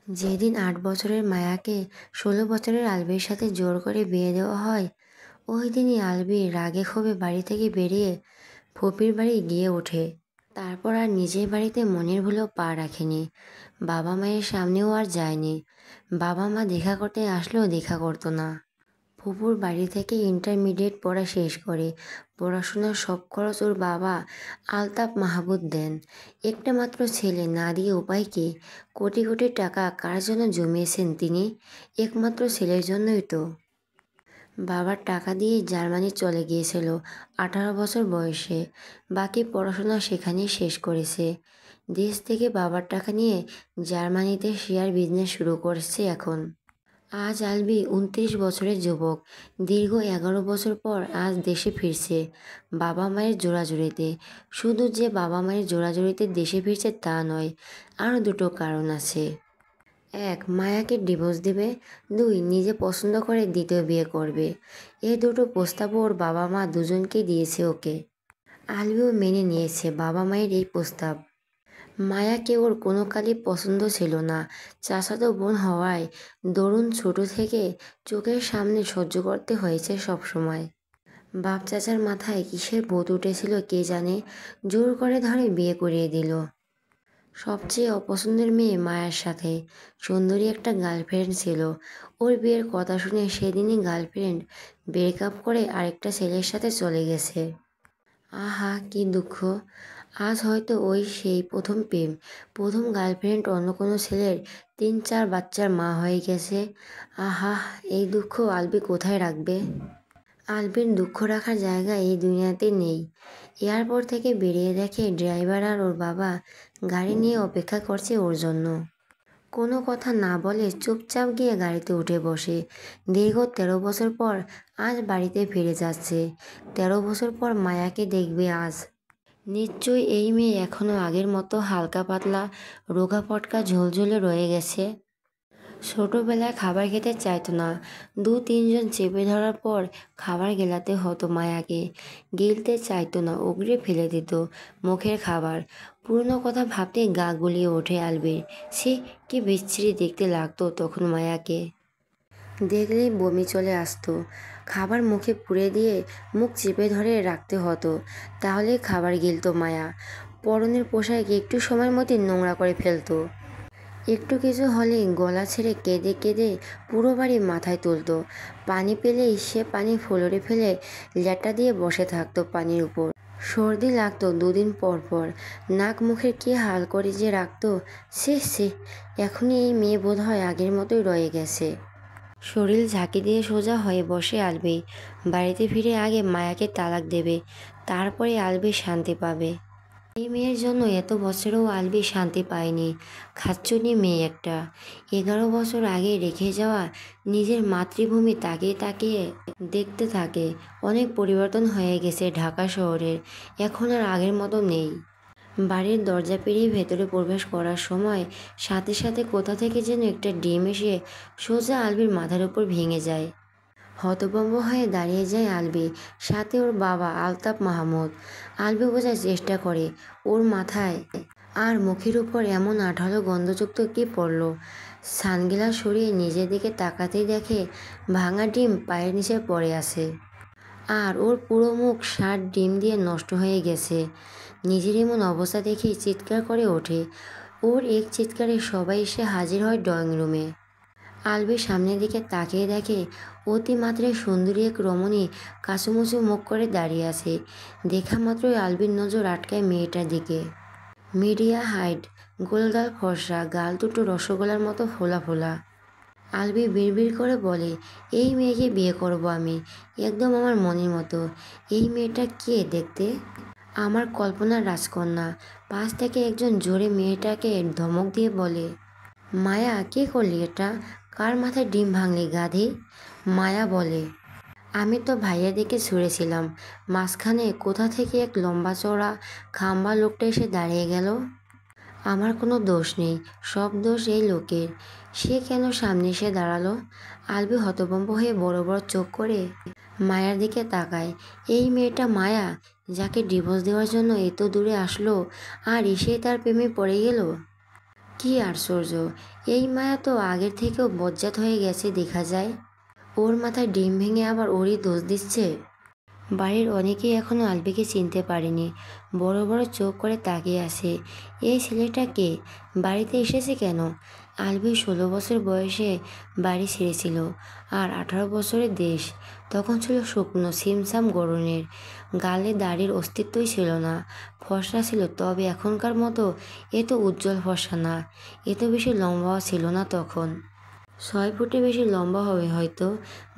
যেদিন ৮ বছরের মায়াকে ১৬ বছরের আলবির সাথে জোর করে বিয়ে দেওয়া হয়, ওই দিনই আলবি রাগে ক্ষোভে বাড়ি থেকে বেরিয়ে ফুপির বাড়ি গিয়ে ওঠে। তারপর আর নিজের বাড়িতে মনের ভুলেও পা রাখেনি। বাবা মায়ের সামনেও আর যায়নি। বাবা মা দেখা করতে আসলেও দেখা করতো না। ফুপুর বাড়ি থেকে ইন্টারমিডিয়েট পড়া শেষ করে পড়াশোনার সব খরচ ওর বাবা আলতাফ মাহমুদ দেন। একটা মাত্র ছেলে না দিয়ে উপায় কি? কোটি কোটি টাকা কার জন্য জমিয়েছেন তিনি? একমাত্র ছেলের জন্যই তো। বাবার টাকা দিয়ে জার্মানি চলে গিয়েছিল 18 বছর বয়সে। বাকি পড়াশোনা সেখানেই শেষ করেছে। দেশ থেকে বাবার টাকা নিয়ে জার্মানিতে শেয়ার বিজনেস শুরু করেছে এখন। আজ আলবি 29 বছরের যুবক। দীর্ঘ 11 বছর পর আজ দেশে ফিরছে বাবা মায়ের জোড়াজুড়িতে। শুধু যে বাবা মায়ের জোড়াজুড়িতে দেশে ফিরছে তা নয়, আরও দুটো কারণ আছে। 1. মায়াকে ডিভোর্স দেবে। 2. নিজে পছন্দ করে দ্বিতীয় বিয়ে করবে। এই দুটো প্রস্তাবও ওর বাবা মা দুজনকেই দিয়েছে ওকে। আলবিও মেনে নিয়েছে বাবা মায়ের এই প্রস্তাব। মায়াকে ওর কোনো কালই পছন্দ ছিল না। চাচাতো বোন হওয়ায় দরুন ছোট থেকে চোখের সামনে সহ্য করতে হয়েছে সবসময়। বাপ চাচার মাথায় কিসের ভূত উঠেছিল কে জানে, জোর করে ধরে বিয়ে করিয়ে দিল সবচেয়ে অপছন্দের মেয়ে মায়ার সাথে। সুন্দরী একটা গার্লফ্রেন্ড ছিল। ওর বিয়ের কথা শুনে সেদিনই গার্লফ্রেন্ড ব্রেকআপ করে আরেকটা ছেলের সাথে চলে গেছে। আহা কি দুঃখ। আজ হয়তো ওই সেই প্রথম প্রেম, প্রথম গার্লফ্রেন্ড অন্য কোনো ছেলের 3-4 বাচ্চার মা হয়ে গেছে। আহা, এই দুঃখ আলবি কোথায় রাখবে? আলবির দুঃখ রাখার জায়গা এই দুনিয়াতে নেই। এয়ারপোর্ট থেকে বেরিয়ে দেখে ড্রাইভার আর ওর বাবা গাড়ি নিয়ে অপেক্ষা করছে ওর জন্য। কোনো কথা না বলে চুপচাপ গিয়ে গাড়িতে উঠে বসে। দীর্ঘ 13 বছর পর আজ বাড়িতে ফিরে যাচ্ছে। 13 বছর পর মায়াকে দেখবে আজ। নিশ্চয়ই এই মেয়ে এখনো আগের মতো হালকা পাতলা রোগা পটকা ঝোলঝোলে রয়ে গেছে। ছোটবেলায় খাবার খেতে চাইতো না। 2-3 জন চেপে ধরার পর খাবার গেলাতে হতো মায়াকে। গিলতে চাইতো না, উগড়ে ফেলে দিত মুখের খাবার। পুরনো কথা ভাবতেই গা গুলিয়ে ওঠে আলবির। সে কি বিচ্ছিরি দেখতে লাগতো তখন মায়াকে। দেখলেই বমি চলে আসতো। খাবার মুখে পুরে দিয়ে মুখ চেপে ধরে রাখতে হতো, তাহলে খাবার গিলতো মায়া। পরনের পোশাক একটু সময়ের মধ্যে নোংরা করে ফেলতো। একটু কিছু হলেই গলা ছেড়ে কেঁদে কেঁদে পুরো বাড়ি মাথায় তুলতো। পানি পেলেই সে পানি ফ্লোরে ফেলে ল্যাটা দিয়ে বসে থাকতো পানির উপর। সর্দি লাগতো 2 দিন পর পর। নাক মুখের কী হাল করে যে রাখতো। সে এখনই এই মেয়ে বোধ হয় আগের মতোই রয়ে গেছে। শরীর ঝাঁকি দিয়ে সোজা হয়ে বসে আলবি। বাড়িতে ফিরে আগে মায়াকে তালাক দেবে, তারপরে আলবি শান্তি পাবে। এই মেয়ের জন্য এত বছরেও আলবি শান্তি পায়নি। খাচ্ছনি মেয়ে একটা। 11 বছর আগে রেখে যাওয়া নিজের মাতৃভূমি তাকিয়ে তাকিয়ে দেখতে থাকে। অনেক পরিবর্তন হয়ে গেছে ঢাকা শহরের, এখন আর আগের মতো নেই। বাড়ির দরজা পেরিয়ে ভেতরে প্রবেশ করার সময় সাথে সাথে কোথা থেকে যেন একটা ডিম এসে সোজা আলবির মাথার উপর ভেঙে যায়। হতভম্ব হয়ে দাঁড়িয়ে যায় আলবি, সাথে ওর বাবা আলতাফ মাহমুদ। আলবি বোঝার চেষ্টা করে ওর মাথায় আর মুখের উপর এমন আঠালো গন্ধযুক্ত কি পড়ল। সানগ্লাস সরিয়ে নিজের দিকে তাকাতেই দেখে ভাঙা ডিম পায়ের নিচে পড়ে আছে। আর ওর পুরো মুখ 60 ডিম দিয়ে নষ্ট হয়ে গেছে। নিজের এমন অবস্থা দেখে চিৎকার করে ওঠে। ওর এক চিৎকারে সবাই এসে হাজির হয় ড্রয়িং রুমে। আলবির সামনের দিকে তাকিয়ে দেখে অতিমাত্রায় সুন্দরী এক রমণী কাঁচুমুচু মুখ করে দাঁড়িয়ে আছে। দেখা মাত্রই আলবির নজর আটকায় মেয়েটার দিকে। মিডিয়া হাইট, গোলগাল ফর্সা, গাল দুটো রসগোল্লার মতো ফোলা ফোলা। আলবি বিড়বিড় করে বলে, এই মেয়েকে বিয়ে করব আমি, একদম আমার মনের মতো। এই মেয়েটা কে দেখতে? আমার কল্পনার রাজকন্যা। পাশ থেকে একজন জোরে মেয়েটাকে ধমক দিয়ে বলে, মায়া কে করলি এটা? কার মাথায় ডিম ভাঙলি গাধি? মায়া বলে, আমি তো ভাইয়া দেখে ছুঁড়েছিলাম। মাঝখানে কোথা থেকে এক লম্বা চওড়া খাম্বা লোকটা এসে দাঁড়িয়ে গেল। আমার কোনো দোষ নেই, সব দোষ এই লোকের। সে কেন সামনে এসে দাঁড়ালো? আলবি হতভম্ব হয়ে বড় বড় চোখ করে মায়ার দিকে তাকায়। এই মেয়েটা মায়া, যাকে ডিভোর্স দেওয়ার জন্য এত দূরে আসলো আর এসে তার প্রেমে পড়ে গেল। কি আশ্চর্য, এই মায়া তো আগের থেকেও বজ্জাত হয়ে গেছে দেখা যায়। ওর মাথায় ডিম ভেঙে আবার ওরই দোষ দিচ্ছে। বাড়ির অনেকেই এখনও আলবিকে চিনতে পারেনি। বড় বড় চোখ করে তাকিয়ে আছে। এই ছেলেটা কে? বাড়িতে এসেছে কেন? আলবি 16 বছর বয়সে বাড়ি ছেড়েছিল, আর 18 বছরের দেশ। তখন ছিল শুকনো ছিমছাম গড়নের, গালে দাড়ির অস্তিত্বই ছিল না। ফর্সা ছিল, তবে এখনকার মতো এত উজ্জ্বল ফর্সা না। এত বেশি লম্বাও ছিল না তখন। 6 ফুটে বেশি লম্বা হবে হয়তো।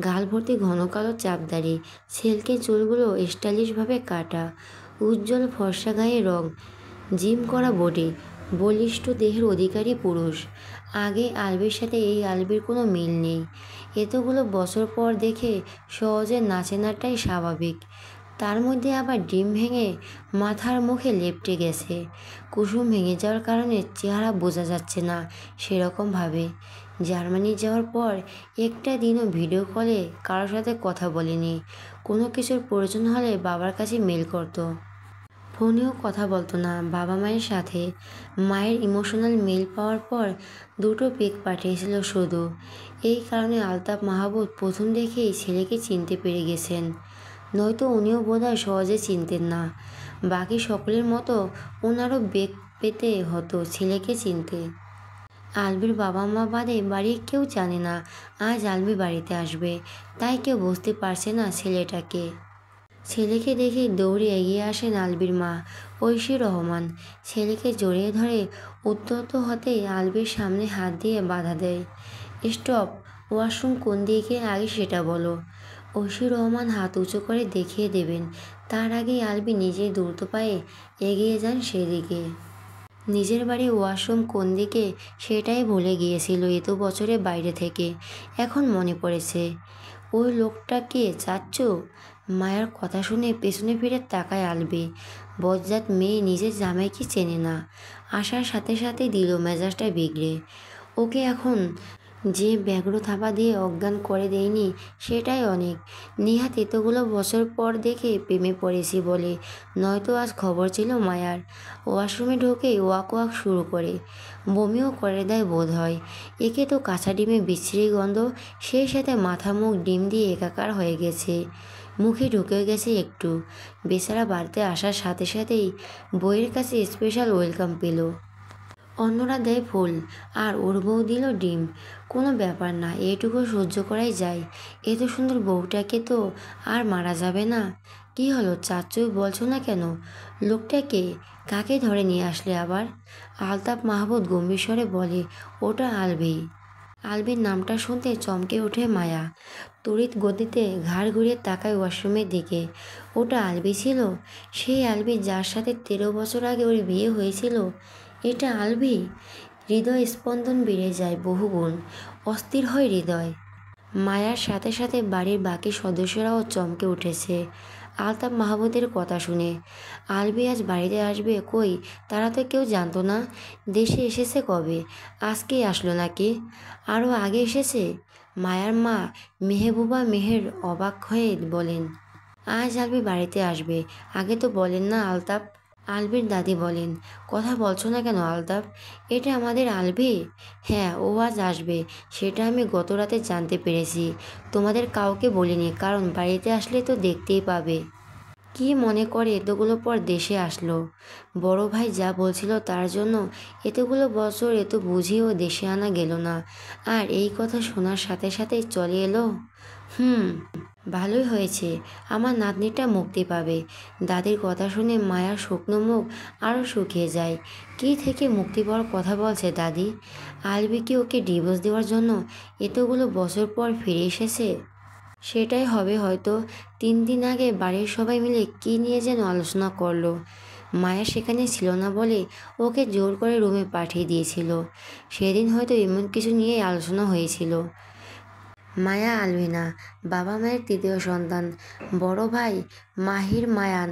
গাল ভর্তি ঘন কালো চাপদাড়ি, ছেলকে চুলগুলো স্টাইলিশভাবে কাটা, উজ্জ্বল ফর্সা গায়ে রং, জিম করা বডি, বলিষ্ঠ দেহের অধিকারী পুরুষ। আগে আলবির সাথে এই আলবির কোনো মিল নেই। এতগুলো বছর পর দেখে সহজে না চেনাটাই স্বাভাবিক। তার মধ্যে আবার ডিম ভেঙে মাথার মুখে লেপ্টে গেছে। কুসুম ভেঙে যাওয়ার কারণে চেহারা বোঝা যাচ্ছে না সেরকমভাবে। জার্মানি যাওয়ার পর একটা দিনও ভিডিও কলে কারোর সাথে কথা বলেনি। কোনো কিছুর প্রয়োজন হলে বাবার কাছে মেল করতো, ফোনেও কথা বলতো না বাবা মায়ের সাথে। মায়ের ইমোশনাল মেল পাওয়ার পর দুটো পিক পাঠিয়েছিল শুধু। এই কারণে আলতাফ মাহবুব প্রথম দেখেই ছেলেকে চিনতে পেরে গেছেন, নয়তো উনিও বোধহয় সহজে চিনতেন না। বাকি সকলের মতো ওনারও বেগ পেতে হতো ছেলেকে চিনতে। আলবির বাবা মা বাদে বাড়ির কেউ জানে না আজ আলবি বাড়িতে আসবে, তাই কেউ বুঝতে পারছে না ছেলেটাকে। ছেলেকে দেখে দৌড়ে এগিয়ে আসেন আলবির মা ঐশী রহমান। ছেলেকে জড়িয়ে ধরে উদ্যত হতেই আলবির সামনে হাত দিয়ে বাধা দেয়। স্টপ, ওয়াশরুম কোন দিকে আগে সেটা বলো। ঐশী রহমান হাত উঁচু করে দেখিয়ে দেবেন, তার আগেই আলবি নিজেই দ্রুত পায়ে এগিয়ে যান সেদিকে। নিজের বাড়ির ওয়াশরুম কোন দিকে সেটাই ভুলে গিয়েছিল এত বছরে বাইরে থেকে। এখন মনে পড়েছে। ওই লোকটা কে চাচ্চু? মায়ের কথা শুনে পেছনে ফিরে তাকায় আলবি। বজ্জাত মেয়ে নিজের জামাইকে চেনে না। আসার সাথে সাথে দিল মেজাজটা বিগড়ে। ওকে এখন যে ব্যগ্র থাবা দিয়ে অজ্ঞান করে দেয়নি সেটাই অনেক। নিহাত এতগুলো বছর পর দেখে প্রেমে পড়েছি বলে, নয়তো আজ খবর ছিল মায়ার। ওয়াশরুমে ঢোকেই ওয়াক ওয়াক শুরু করে, বমিও করে দেয় বোধ হয়। একে তো কাঁচা ডিমে বিচ্ছিরি গন্ধ, সেই সাথে মাথা মুখ ডিম দিয়ে একাকার হয়ে গেছে। মুখে ঢুকে গেছে একটু। বেচারা বাড়িতে আসার সাথে সাথেই বইয়ের কাছে স্পেশাল ওয়েলকাম পেল। অন্যরা দেয় ফুল, আর ওর বউ দিল ডিম। কোনো ব্যাপার না, এটুকু সহ্য করাই যায়। এত সুন্দর বউটাকে তো আর মারা যাবে না। কি হলো চাচ্চু, বলছো না কেন? লোকটা কে? কাকে ধরে নিয়ে আসলে আবার? আলতাফ মাহবুব গম্ভীর স্বরে বলে, ওটা আলবি। আলবির নামটা শুনতে চমকে ওঠে মায়া। তড়িৎ গতিতে ঘাড় ঘুরিয়ে তাকায় ওয়াশরুমের দিকে। ওটা আলবি ছিল? সেই আলবি যার সাথে 13 বছর আগে ওর বিয়ে হয়েছিল? এটা আলবি? হৃদয় স্পন্দন বেড়ে যায় বহুগুণ। অস্থির হয় হৃদয়। মায়ার সাথে সাথে বাড়ির বাকি সদস্যরাও চমকে উঠেছে আলতাফ মাহবুবের কথা শুনে। আলবি আজ বাড়িতে আসবে কই, তারা তো কেউ জানতো না। দেশে এসেছে কবে? আজকেই আসলো নাকি? আরও আগে এসেছে? মায়ার মা মেহবুবা মেহের অবাক হয়ে বলেন, আজ আলবি বাড়িতে আসবে, আগে তো বলেন না আলতাফ। আলবির দাদি বলেন, কথা বলছো না কেন আলতাফ? এটা আমাদের আলবি। হ্যাঁ, ও আজ আসবে, সেটা আমি গত রাতে জানতে পেরেছি। তোমাদের কাউকে বলিনি, কারণ বাড়িতে আসলে তো দেখতেই পাবে। কি মনে করে এতগুলো পর দেশে আসলো? বড় ভাই যা বলছিল তার জন্য এতগুলো বছর এত বুঝিয়েও দেশে আনা গেল না, আর এই কথা শোনার সাথে সাথেই চলে এলো। ভালোই হয়েছে, আমার নাতনিটা মুক্তি পাবে। দাদির কথা শুনে মায়ার শুকনো মুখ আরও শুকিয়ে যায়। কী থেকে মুক্তি পাওয়ার কথা বলছে দাদি? আলবি কি ওকে ডিভোর্স দেওয়ার জন্য এতগুলো বছর পর ফিরে এসেছে? সেটাই হবে হয়তো। 3 দিন আগে বাড়ির সবাই মিলে কী নিয়ে যেন আলোচনা করলো। মায়া সেখানে ছিল না বলে ওকে জোর করে রুমে পাঠিয়ে দিয়েছিল। সেদিন হয়তো এমন কিছু নিয়েই আলোচনা হয়েছিল। মায়া আলবিনা বাবা মায়ের তৃতীয় সন্তান। বড় ভাই মাহির মায়ান,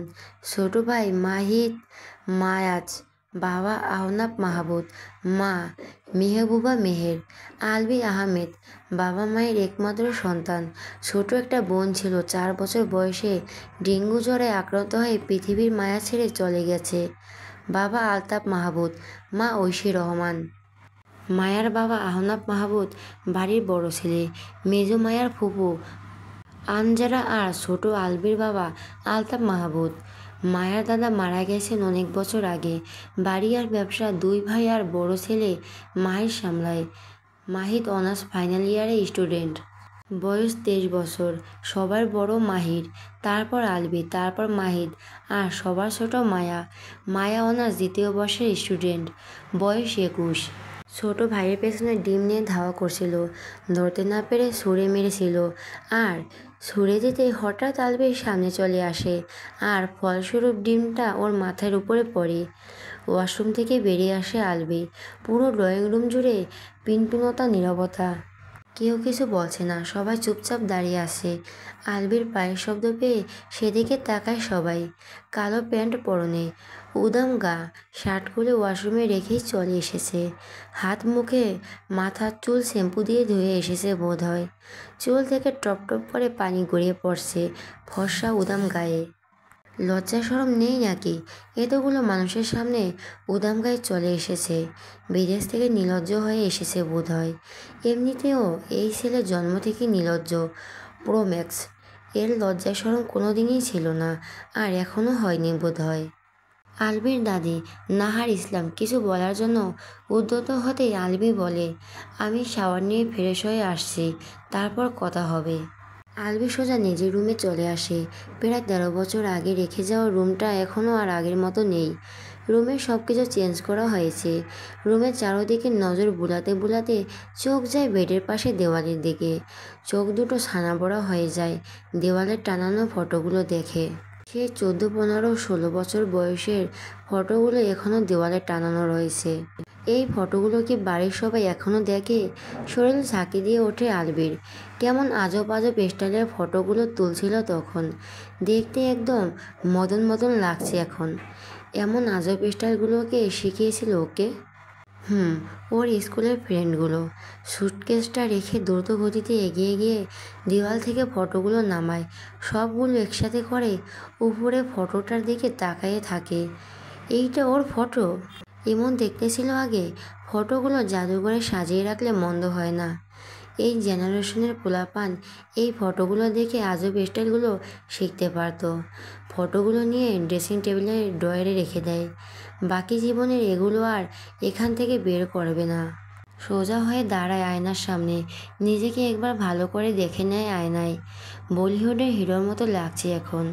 ছোট ভাই মাহিদ মায়াজ, বাবা আহনাব মাহবুব, মা মেহবুবা মেহের। আলবি আহমেদ বাবা মায়ের একমাত্র সন্তান। ছোট একটা বোন ছিল, 4 বছর বয়সে ডেঙ্গু জ্বরে আক্রান্ত হয়ে পৃথিবীর মায়া ছেড়ে চলে গেছে। বাবা আলতাফ মাহবুব, মা ঐশী রহমান। মায়ার বাবা আহনাব মাহবুব বাড়ির বড় ছেলে, মেজো মায়ার ফুপু আনজারা আর ছোট আলবির বাবা আলতাফ মাহবুব। মায়ার দাদা মারা গেছেন অনেক বছর আগে। বাড়ি আর ব্যবসা দুই ভাই আর বড় ছেলে মাহির সামলায়। মাহিদ অনার্স ফাইনাল ইয়ারে স্টুডেন্ট, বয়স 23 বছর। সবার বড় মাহির, তারপর আলবি, তারপর মাহিদ আর সবার ছোট মায়া। মায়া অনার্স দ্বিতীয় বর্ষের স্টুডেন্ট, বয়স 21। ছোট ভাইয়ের পেছনে ডিম নিয়ে ধাওয়া করছিল, ধরতে না পেরে ছুঁড়ে মেরেছিল, আর ছুঁড়ে দিতে হঠাৎ আলবির সামনে চলে আসে আর ফলস্বরূপ ডিমটা ওর মাথার উপরে পড়ে। ওয়াশরুম থেকে বেরিয়ে আসে আলবি। পুরো ড্রয়িং রুম জুড়ে পিনপিনতা নীরবতা। কেউ কিছু বলছে না, সবাই চুপচাপ দাঁড়িয়ে আছে। আলবির পায়ের শব্দ পেয়ে সেদিকে তাকায় সবাই। কালো প্যান্ট পরনে, উদাম গা, শার্ট খুলে ওয়াশরুমে রেখেই চলে এসেছে। হাত মুখে মাথার চুল শ্যাম্পু দিয়ে ধুয়ে এসেছে বোধ হয়। চুল থেকে টপ টপ করে পানি গড়িয়ে পড়ছে ফর্সা উদাম গায়ে। লজ্জা শরম নেই নাকি? এতগুলো মানুষের সামনে উদাম গায়ে চলে এসেছে। বিদেশ থেকে নির্লজ্জ হয়ে এসেছে বোধ হয়। এমনিতেও এই ছেলে জন্ম থেকে নির্লজ্জ প্রোম্যাক্স। এর লজ্জা শরম কোনো দিনই ছিল না, আর এখনও হয়নি বোধ হয়। আলবির দাদি নাহার ইসলাম কিছু বলার জন্য উদ্যত হতেই আলবি বলে, আমি শাওয়ার নিয়ে ফ্রেশ হয়ে আসছি, তারপর কথা হবে। আলবি সোজা নিজের রুমে চলে আসে। প্রায় 13 বছর আগে রেখে যাওয়া রুমটা এখনও আর আগের মতো নেই। রুমের সব কিছু চেঞ্জ করা হয়েছে। রুমের চারদিকে নজর বুলাতে বুলাতে চোখ যায় বেডের পাশে দেওয়ালের দিকে। চোখ দুটো ছানা বড়া হয়ে যায় দেওয়ালের টানানো ফটোগুলো দেখে। সেই 14, 15, 16 বছর বয়সের ফটোগুলো এখনও দেওয়ালে টানানো রয়েছে। এই ফটোগুলো কি বাড়ির সবাই এখনও দেখে? শরীর ঝাঁকি দিয়ে ওঠে আলবির। কেমন আজব আজব স্টাইলের ফটোগুলো তুলছিল তখন, দেখতে একদম মদন মদন লাগছে এখন। এমন আজব স্টাইলগুলোকে শিখিয়েছিল ওকে? ওর স্কুলের ফ্রেন্ডগুলো। সুটকেসটা রেখে দ্রুত গতিতে এগিয়ে গিয়ে দেওয়াল থেকে ফটোগুলো নামায়, সবগুলো একসাথে করে উপরে ফটোটার দিকে তাকিয়ে থাকে। এইটা ওর ফটো? এমন দেখতে ছিল আগে? ফটোগুলো জাদুঘরে সাজিয়ে রাখলে মন্দ হয় না। এই জেনারেশনের পোলাপান এই ফটোগুলো দেখে আজব স্টাইলগুলো শিখতে পারত। ফটোগুলো নিয়ে ড্রেসিং টেবিলের ড্রয়ারে রেখে দেয়। বাকি জীবনের এগুলো আর এখান থেকে বের করবে না। সোজা হয়ে দাঁড়ায় আয়নার সামনে, নিজেকে একবার ভালো করে দেখে নেয় আয়নায়। বলিউডের হিরোর মতো লাগছে এখন,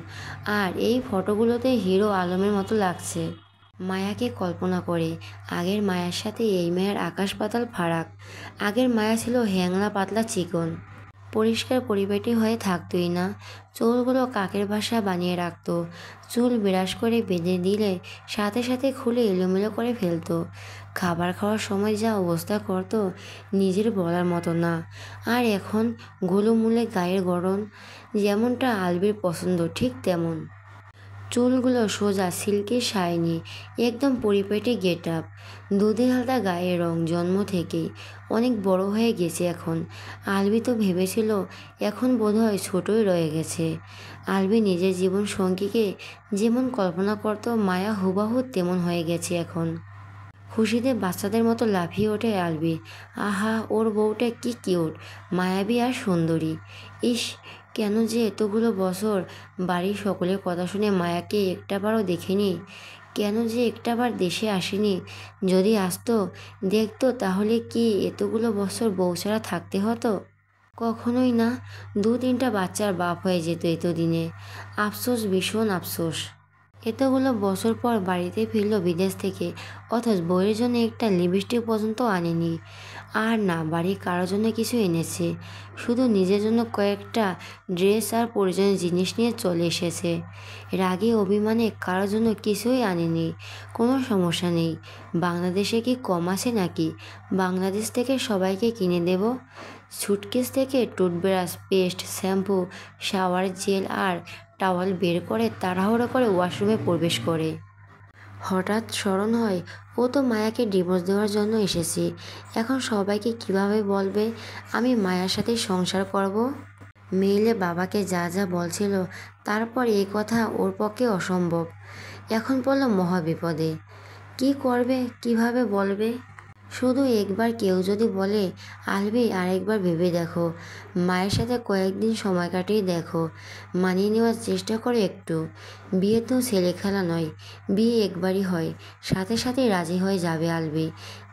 আর এই ফটোগুলোতে হিরো আলমের মতো লাগছে। মায়াকে কল্পনা করে। আগের মায়ার সাথে এই মায়ের আকাশ পাতাল ফারাক। আগের মায়া ছিল হ্যাংলা পাতলা চিকন, পরিষ্কার পরিপাটি হয়ে থাকতোই না। চুলগুলো কাকের বাসা বানিয়ে রাখতো। চুল বিরাস করে বেঁধে দিলে সাথে সাথে খুলে এলোমেলো করে ফেলতো। খাবার খাওয়ার সময় যা অবস্থা করতো নিজের বলার মতো না। আর এখন গোলুমুলে গায়ের গড়ন, যেমনটা আলবির পছন্দ ঠিক তেমন। চুলগুলো সোজা, সিল্কি শাইনি, একদম পরিপাটি গেট আপ। দুধে হালকা গায়ের রং জন্ম থেকেই। অনেক বড় হয়ে গেছে এখন। আলবি তো ভেবেছিল এখন বোধহয় ছোটই রয়ে গেছে। আলবি নিজের জীবন সঙ্গীকে যেমন কল্পনা করত মায়া হুবাহু তেমন হয়ে গেছে এখন। খুশিতে বাচ্চাদের মতো লাফিয়ে ওঠে আলবি। আহা, ওর বউটা কি কিউট, মায়াবী আর সুন্দরী। ইস, কেন যে এতগুলো বছর বাড়ির সকলের কথা শুনে মায়াকে একটাবারও দেখিনি? কেন যে একটাবার দেশে আসেনি? যদি আসতো, দেখতো, তাহলে কি এতগুলো বছর বউ ছাড়া থাকতে হতো? কখনোই না। 2-3টা বাচ্চার বাপ হয়ে যেত এতদিনে। আফসোস, ভীষণ আফসোস। এতগুলো বছর পর বাড়িতে ফিরল বিদেশ থেকে, অথচ বউয়ের জন্য একটা লিপস্টিক পর্যন্ত আনেনি। আর না বাড়ির কারোর জন্য কিছু এনেছে, শুধু নিজের জন্য কয়েকটা ড্রেস আর প্রয়োজনীয় জিনিস নিয়ে চলে এসেছে। রাগে অভিমানে কারোর জন্য কিছুই আনেনি। কোনো সমস্যা নেই। বাংলাদেশে কি কম আছে নাকি? বাংলাদেশ থেকে সবাইকে কিনে দেব। সুটকেস থেকে toothbrush, paste, shampoo, shower gel আর টাওয়াল বের করে তাড়াহুড়ো করে ওয়াশরুমে প্রবেশ করে। হঠাৎ স্মরণ হয়, ও তো মায়াকে ডিভোর্স দেওয়ার জন্য এসেছে। এখন সবাইকে কিভাবে বলবে আমি মায়ার সাথে সংসার করব? মেইলে বাবাকে যা যা বলছিল, তারপর এই কথা ওর পক্ষে অসম্ভব। এখন পড়ল মহাবিপদে। কি করবে, কিভাবে বলবে? শুধু একবার কেউ যদি বলে, আলবি আরেকবার ভেবে দেখো, মায়ের সাথে কয়েকদিন সময় কাটিয়ে দেখো, মানিয়ে নেওয়ার চেষ্টা করো একটু। বিয়ে তো ছেলে খেলা নয়, বিয়ে একবারই হয়। সাথে সাথে রাজি হয়ে যাবে আলবি।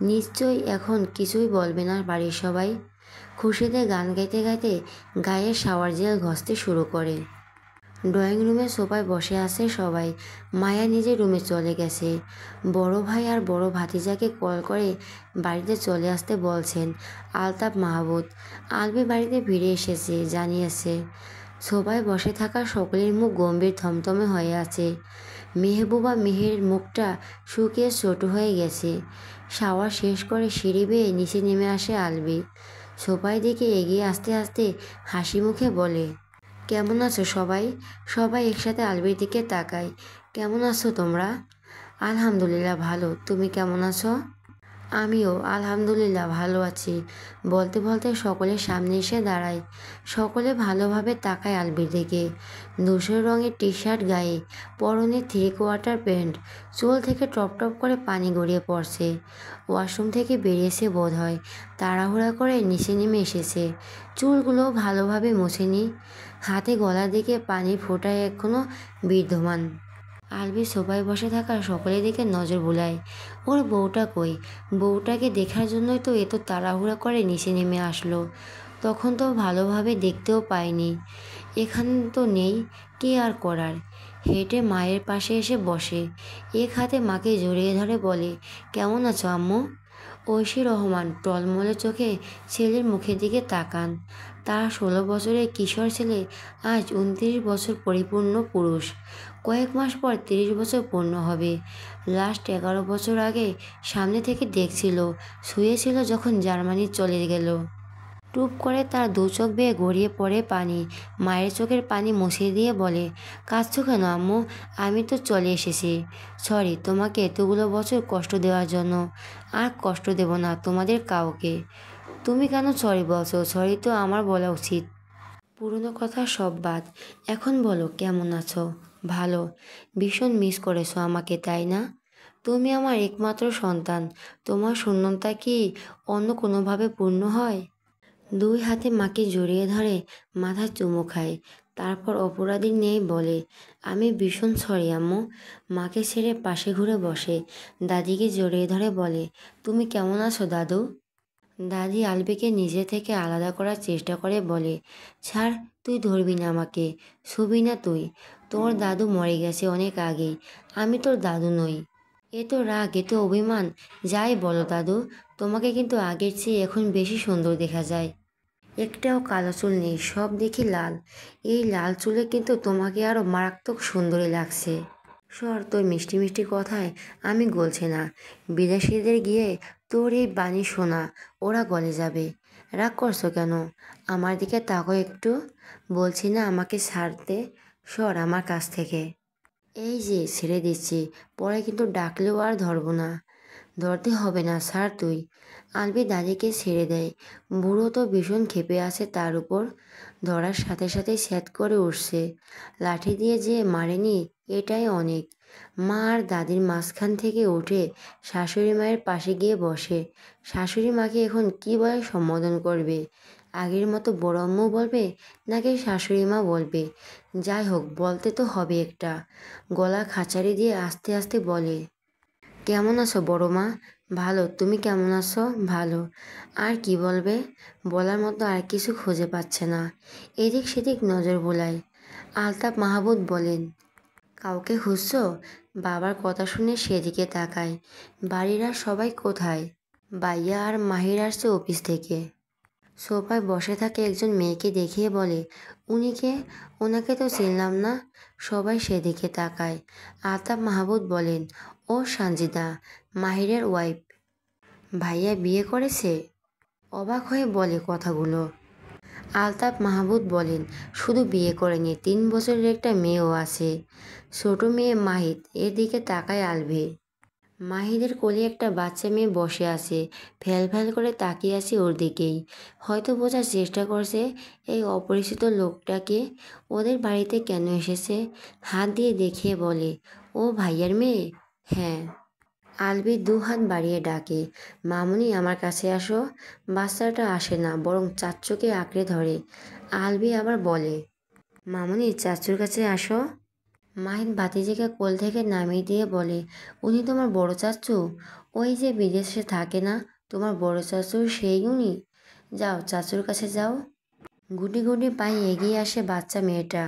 নিশ্চয়ই এখন কিছুই বলবে না বাড়ির সবাই। খুশিতে গান গাইতে গাইতে গায়ের শাওয়ার জেল ঘষতে শুরু করে। ড্রয়িং রুমে সোফায় বসে আছে সবাই। মায়া নিজের রুমে চলে গেছে। বড় ভাই আর বড় ভাতিজাকে কল করে বাড়িতে চলে আসতে বলছেন আলতাফ মাহবুব। আলবি বাড়িতে ফিরে এসেছে জানিয়েছে। সোফায় বসে থাকা সকলের মুখ গম্ভীর থমথমে হয়ে আছে। মেহবুবা মেহের মুখটা শুকিয়ে ছোট হয়ে গেছে। শাওয়ার শেষ করে সিঁড়ি বেয়ে নিচে নেমে আসে আলবি। সোফায় দিকে এগিয়ে আসতে আসতে হাসি মুখে বলে, কেমন আছো সবাই? সবাই একসাথে আলবির দিকে তাকায়। কেমন আছো তোমরা? আলহামদুলিল্লাহ ভালো। তুমি কেমন আছো? আমিও আলহামদুলিল্লাহ ভালো আছি। বলতে বলতে সকলের সামনে এসে দাঁড়ায়। সকলে ভালোভাবে তাকায় আলবির দিকে। ধূসর রঙের টি শার্ট গায়ে, পরনে থ্রি কোয়ার্টার প্যান্ট, চুল থেকে টপ টপ করে পানি গড়িয়ে পড়ছে। ওয়াশরুম থেকে বেরিয়েছে বোধ হয়। তাড়াহুড়া করে নিচে নেমে এসেছে। চুলগুলো ভালোভাবে মোছেনি। হাতে গলার দিকে পানির ফোঁটা এখনো বিদ্যমান। আলবি সোফায় বসে থাকা সকলের দিকে নজর বুলায়। ওর বউটা কই? বউটাকে দেখার জন্যই তো এত তাড়াহুড়া করে নিচে নেমে আসলো। তখন তো ভালোভাবে দেখতেও পায়নি। এখানে তো নেই, কি আর করার। হেঁটে মায়ের পাশে এসে বসে। এক হাতে মাকে জড়িয়ে ধরে বলে, কেমন আছো আম্মু? ঐশী রহমান টলমলে চোখে ছেলের মুখের দিকে তাকান। তার 16 বছরের কিশোর ছেলে আজ 29 বছর পরিপূর্ণ পুরুষ। কয়েক মাস পর 30 বছর পূর্ণ হবে। লাস্ট 11 বছর আগে সামনে থেকে দেখছিল, শুয়েছিল যখন জার্মানি চলে গেল। টুপ করে তার দু চোখ বেয়ে গড়িয়ে পড়ে পানি। মায়ের চোখের পানি মুছিয়ে দিয়ে বলে, কাঁদছো কেন আম্মু? আমি তো চলে এসেছি। সরি তোমাকে এতগুলো বছর কষ্ট দেওয়ার জন্য। আর কষ্ট দেব না তোমাদের কাউকে। তুমি কেন সরি বলছো? সরি তো আমার বলা উচিত। পুরনো কথা সব বাদ। এখন বলো কেমন আছো? ভালো। ভীষণ মিস করেছো আমাকে তাই না? তুমি আমার একমাত্র সন্তান। তোমার শূন্যতা কি অন্য কোনোভাবে পূর্ণ হয়? দুই হাতে মাকে জড়িয়ে ধরে মাথা চুমু খায়। তারপর অপরাধীর ন্যায় বলে, আমি ভীষণ সরি আম্মু। মাকে ছেড়ে পাশে ঘুরে বসে। দাদিকে জড়িয়ে ধরে বলে, তুমি কেমন আছো দাদু? দাদি আলবিকে নিজে থেকে আলাদা করার চেষ্টা করে বলে, ছাড়, তুই ধরবি না আমাকে, ছুবি না তুই। তোর দাদু মরে গেছে অনেক আগেই। আমি তোর দাদু নই। এ তো রাগ, এ তো অভিমান। যাই বলো দাদু, তোমাকে কিন্তু আগের চেয়ে এখন বেশি সুন্দর দেখা যায়। একটাও কালো চুল নেই, সব দেখি লাল। এই লাল চুলে কিন্তু তোমাকে আরো মারাত্মক সুন্দরী লাগছে। সর, তোর মিষ্টি মিষ্টি কথায় আমি গলছে না। বিদেশিদের গিয়ে তোর এই বাণী শোনা, ওরা গলে যাবে। রাগ করছো কেন? আমার দিকে তাকো একটু। বলছি না আমাকে ছাড়তে? সর আমার কাছ থেকে। এই যে ছেড়ে দিচ্ছি, পরে কিন্তু ডাকলেও আর ধরবো না। ধরতে হবে না, ছাড় তুই। আলবি দাদিকে ছেড়ে দেয়। বুড়ো তো ভীষণ ক্ষেপে আছে তার উপর। ধরার সাথে সাথে স্যাঁত করে উঠছে। লাঠি দিয়ে যে মারেনি এটাই অনেক। মা আর দাদির মাঝখান থেকে উঠে শাশুড়ি মায়ের পাশে গিয়ে বসে। শাশুড়ি মাকে এখন কী বলে সম্বোধন করবে? আগের মতো বড় আম্মু বলবে নাকি শাশুড়ি মা বলবে? যাই হোক, বলতে তো হবে একটা। গলা খাঁচারি দিয়ে আস্তে আস্তে বলে, কেমন আছো বড় মা? ভালো। তুমি কেমন আছো? ভালো। আর কি বলবে? বলার মতো আর কিছু খুঁজে পাচ্ছে না। এদিক সেদিক নজর বোলায়। আলতাফ মাহবুব বলেন, কাউকে খুঁজছো? বাবার কথা শুনে সেদিকে তাকায়। বাড়ির আর সবাই কোথায়? বাইয়া আর মাহির আসছে অফিস থেকে। সোফায় বসে থাকে একজন মেয়েকে দেখিয়ে বলে, উনি কে? ওনাকে তো চিনলাম না। সবাই সেদিকে তাকায়। আলতাফ মাহবুব বলেন, ও সানজিদা, মাহিরের ওয়াইফ। ভাইয়া বিয়ে করেছে? অবাক হয়ে বলে কথাগুলো। আলতাফ মাহবুব বলেন, শুধু বিয়ে করেনি, 3 বছরের একটা মেয়েও আছে। ছোট মেয়ে মাহিদ। এর দিকে তাকায় আলভি। মাহিদের কোলে একটা বাচ্চা মেয়ে বসে আছে। ফ্যাল ফ্যাল করে তাকিয়ে আছে ওর দিকেই। হয়তো বোঝার চেষ্টা করছে এই অপরিচিত লোকটাকে ওদের বাড়িতে কেন এসেছে। হাত দিয়ে দেখিয়ে বলে, ও ভাইয়ার মেয়ে? হ্যাঁ। আলবি দু হাত বাড়িয়ে ডাকে, মামুনি আমার কাছে আসো। বাচ্চাটা আসে না, বরং চাচ্চুকে আঁকড়ে ধরে। আলবি আবার বলে, মামুনি চাচুর কাছে আসো। মাহিন ভাতিজিকে কোল থেকে নামিয়ে দিয়ে বলে, উনি তোমার বড় চাচু? ওই যে বিদেশে থাকে না তোমার বড় চাচু, সেই উনি? যাও চাচুর কাছে যাও। গুটি গুটি পায়ে এগিয়ে আসে বাচ্চা মেয়েটা।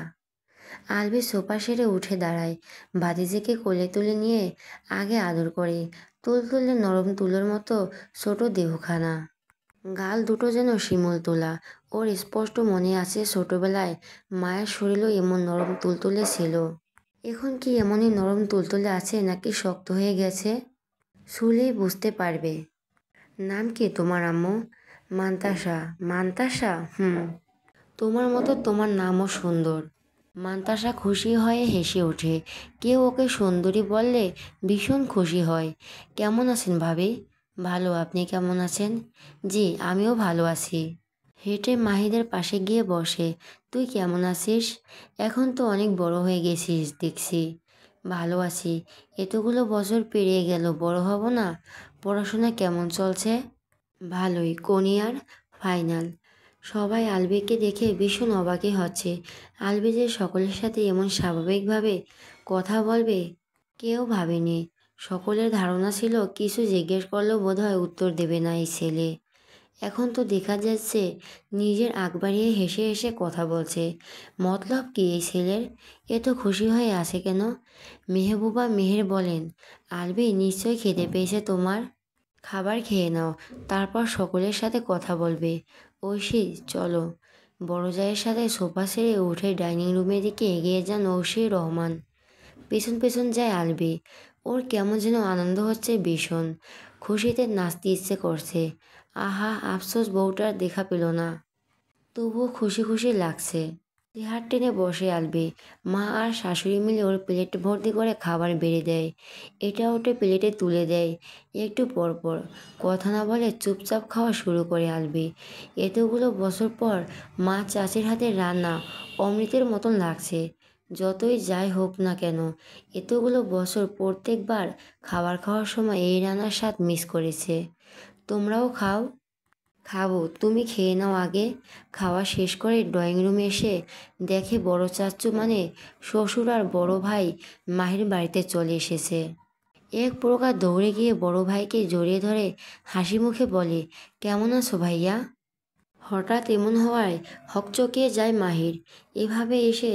আলবি সোফা সেরে উঠে দাঁড়ায়, ভাতিজিকে কোলে তুলে নিয়ে আগে আদর করে। তুলতুলে নরম তুলোর মতো ছোট দেহখানা, গাল দুটো যেন শিমুল তোলা। ওর স্পষ্ট মনে আছে ছোটবেলায় মায়ের শরীরও এমন নরম তুলতুলে ছিল। এখন কি এমনই নরম তুলতুলে আছে নাকি শক্ত হয়ে গেছে, শুলেই বুঝতে পারবে। নাম কি তোমার আম্মু? মান্তাসা। মান্তাসা? তোমার মতো তোমার নামও সুন্দর। মান্তাসা খুশি হয়ে হেসে ওঠে। কেউ ওকে সুন্দরী বললে ভীষণ খুশি হয়। কেমন আছেন ভাবি? ভালো, আপনি কেমন আছেন? জি, আমিও ভালো আছি। হেঁটে মাহিদের পাশে গিয়ে বসে। তুই কেমন আছিস? এখন তো অনেক বড় হয়ে গেছিস দেখছি। ভালো আছি। এতগুলো বছর পেরিয়ে গেল, বড় হব না? পড়াশোনা কেমন চলছে? ভালোই, কোন ইয়ার? ফাইনাল। সবাই আলবিকে দেখে ভীষণ অবাকই হচ্ছে। আলবি যে সকলের সাথে এমন স্বাভাবিকভাবে কথা বলবে কেউ ভাবেনি। সকলের ধারণা ছিল কিছু জিজ্ঞেস করলেও বোধহয় উত্তর দেবে না এই ছেলে। এখন তো দেখা যাচ্ছে নিজের আগ বাড়িয়ে হেসে হেসে কথা বলছে। মতলব কি এই ছেলের? এত খুশি হয়ে আছে কেন? মেহবুবা মেহের বলেন, আলবি নিশ্চয়ই খেতে পেয়েছে তোমার। খাবার খেয়ে নাও, তারপর সকলের সাথে কথা বলবে। ঐশী চলো। বড় জায়ের সাথে সোফা ছেড়ে উঠে ডাইনিং রুমের দিকে এগিয়ে যান ঐশী রহমান। পেছন পেছন যায় আলবি। ওর কেমন যেন আনন্দ হচ্ছে ভীষণ। খুশিতে নাচতে ইচ্ছে করছে। আহা, আফসোস বউটার দেখা পেল না। তবুও খুশি খুশি লাগছে। চেহার টেনে বসে আলবি। মা আর শাশুড়ি মিলে ওর প্লেট ভর্তি করে খাবার বেড়ে দেয়। এটা ওটা প্লেটে তুলে দেয়। একটু পর পর কথা না বলে চুপচাপ খাওয়া শুরু করে আলবি। এতগুলো বছর পর মা চাচির হাতের রান্না অমৃতের মতন লাগছে। যতই যাই হোক না কেন, এতগুলো বছর প্রত্যেকবার খাবার খাওয়ার সময় এই রান্নার স্বাদ মিস করেছে। তোমরাও খাও। খাবো, তুমি খেয়ে নাও আগে। খাওয়া শেষ করে ড্রয়িং রুমে এসে দেখে বড় চাচ্চু মানে শ্বশুর আর বড় ভাই মাহির বাড়িতে চলে এসেছে। এক প্রকার দৌড়ে গিয়ে বড় ভাইকে জড়িয়ে ধরে হাসি মুখে বলে, কেমন আছো ভাইয়া? হঠাৎ এমন হওয়ায় হকচকিয়ে যায় মাহির। এভাবে এসে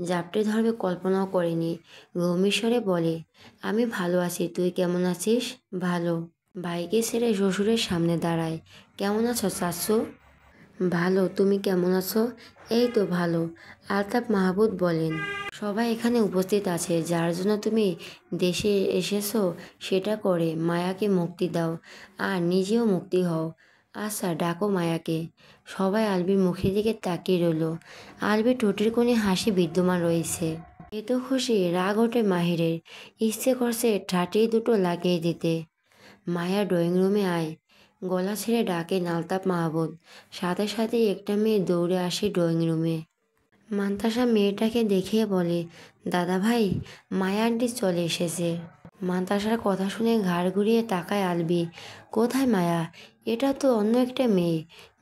জাপটে ধরবে কল্পনাও করেনি। গম্ভীর বলে, আমি ভালো আছি, তুই কেমন আছিস? ভালো। ভাইকে ছেড়ে শ্বশুরের সামনে দাঁড়ায়। কেমন আছো চাচ্চু? ভালো, তুমি কেমন আছো? এই তো ভালো। আলতাফ মাহমুদ বলেন, সবাই এখানে উপস্থিত আছে, যার জন্য তুমি দেশে এসেছো সেটা করে মায়াকে মুক্তি দাও আর নিজেও মুক্তি হও। আচ্ছা, ডাকো মায়াকে। সবাই আলবির মুখের দিকে তাকিয়ে রইল। আলবির ঠোঁটের কোণে হাসি বিদ্যমান রয়েছে। এত খুশি রাগ ওঠে মাহিরের। ইচ্ছে করছে ঠাটি দুটো লাগিয়ে দিতে। মায়া ড্রয়িং রুমে আয়, গলা ছেড়ে ডাকে আলতাফ মাহমুদ। সাথে সাথেই একটা মেয়ে দৌড়ে আসে ড্রয়িং রুমে। মান্তাসা মেয়েটাকে দেখিয়ে বলে, দাদা ভাই, মায়া আন্টি চলে এসেছে। মান্তাসার কথা শুনে ঘাড় ঘুরিয়ে তাকায় আলবি। কোথায় মায়া? এটা তো অন্য একটা মেয়ে।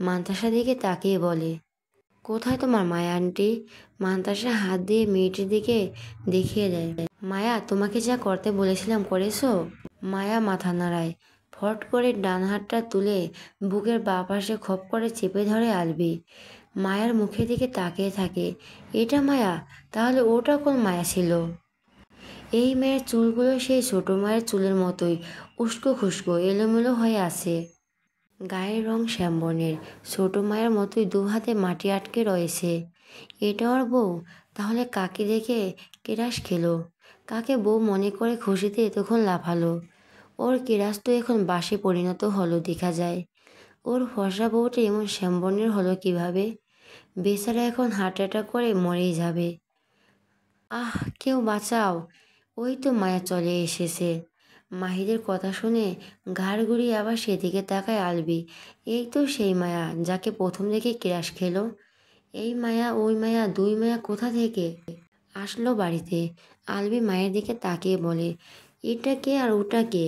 মান্তাসার দিকে তাকিয়ে বলে, কোথায় তোমার মায়া আন্টি? মান্তাসা হাত দিয়ে মেয়েটির দিকে দেখিয়ে দেয়। মায়া, তোমাকে যা করতে বলেছিলাম করেছো? মায়া মাথা নাড়ায়। ফট করে ডান হাতটা তুলে বুকের বাঁ পাশে খপ করে চেপে ধরে আলবি। মায়ার মুখের দিকে তাকিয়ে থাকে। এটা মায়া? তাহলে ওটা কোন মায়া ছিল? এই মেয়ের চুলগুলো সেই ছোট মায়ের চুলের মতোই উস্কো খুস্কো এলোমেলো হয়ে আছে। গায়ের রং শ্যামবর্ণের, ছোট মায়ের মতোই দু হাতে মাটি আটকে রয়েছে। এটা ওর বউ? তাহলে কাকে দেখে কেরাস খেলো? কাকে বউ মনে করে খুশিতে এতক্ষণ লাফালো? ওর কেরাস তো এখন বাসে পরিণত হলো দেখা যায়। ওর ফর্সা বউটা এমন শ্যামবর্ণের হলো কিভাবে? বেচারা এখন হার্ট অ্যাটাক করে মরেই যাবে। আহ, কেউ বাঁচাও! ওই তো মায়া চলে এসেছে। মাহিদের কথা শুনে ঘাড় ঘুরিয়ে আবার সেদিকে তাকায় আলবি। এই তো সেই মায়া যাকে প্রথম দেখে ক্রাশ খেলো। এই মায়া ওই মায়া, দুই মায়া কোথা থেকে আসলো বাড়িতে? আলবি মায়ের দিকে তাকিয়ে বলে, এটা কে আর ওটা কে?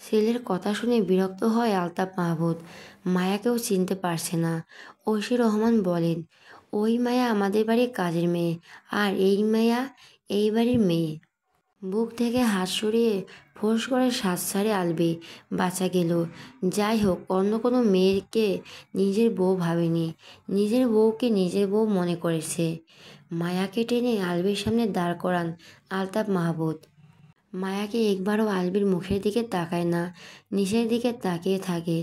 ছেলের কথা শুনে বিরক্ত হয় আলতাফ মাহমুদ। মায়াকেও চিনতে পারছে না। ঐশী রহমান বলেন, ওই মায়া আমাদের বাড়ির কাজের মেয়ে, আর এই মায়া এই বাড়ির মেয়ে। বুক থেকে হাত সরিয়ে ফোঁস করে শ্বাস ছাড়ে আলবি। বাঁচা গেল। যাই হোক, অন্য কোনো মেয়েকে নিজের বউ ভাবেনি, নিজের বউকে নিজের বউ মনে করেছে। মায়াকে টেনে আলবির সামনে দাঁড় করান আলতাফ মাহমুদ। মায়াকে একবারও আলবির মুখের দিকে তাকায় না, নিচের দিকে তাকিয়ে থাকে।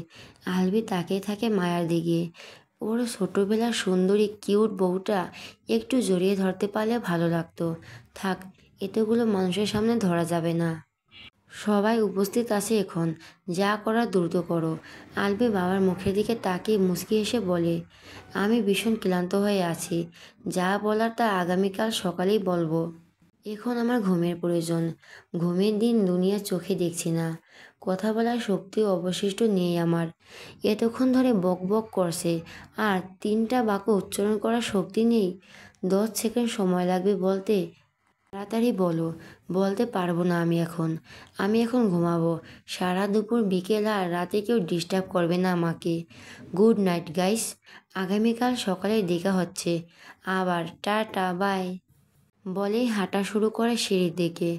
আলবি তাকিয়ে থাকে মায়ার দিকে। ওর ছোটোবেলার সুন্দরী কিউট বউটা একটু জড়িয়ে ধরতে পারলে ভালো লাগতো। থাক, এতগুলো মানুষের সামনে ধরা যাবে না। সবাই উপস্থিত আছে এখন, যা করার দ্রুত করো। আলবি বাবার মুখের দিকে তাকিয়ে মুচকি এসে বলে, আমি ভীষণ ক্লান্ত হয়ে আছি, যা বলার তা আগামীকাল সকালেই বলবো। এখন আমার ঘুমের প্রয়োজন। ঘুমের দিন দুনিয়া চোখে দেখছি না। কথা বলার শক্তিও অবশিষ্ট নেই আমার। এতক্ষণ ধরে বক বক করছে, আর 3টা বাক্য উচ্চারণ করার শক্তি নেই। 10 সেকেন্ড সময় লাগবে বলতে। তাড়াতাড়ি বলো। বলতে পারবো না আমি এখন ঘুমাবো। সারা দুপুর, বিকেল আর রাতে কেউ ডিস্টার্ব করবে না আমাকে। Good night guys. আগামীকাল সকালে দেখা হচ্ছে। আবার টাটা, বাই বলেই হাঁটা শুরু করে সিঁড়ির দিকে।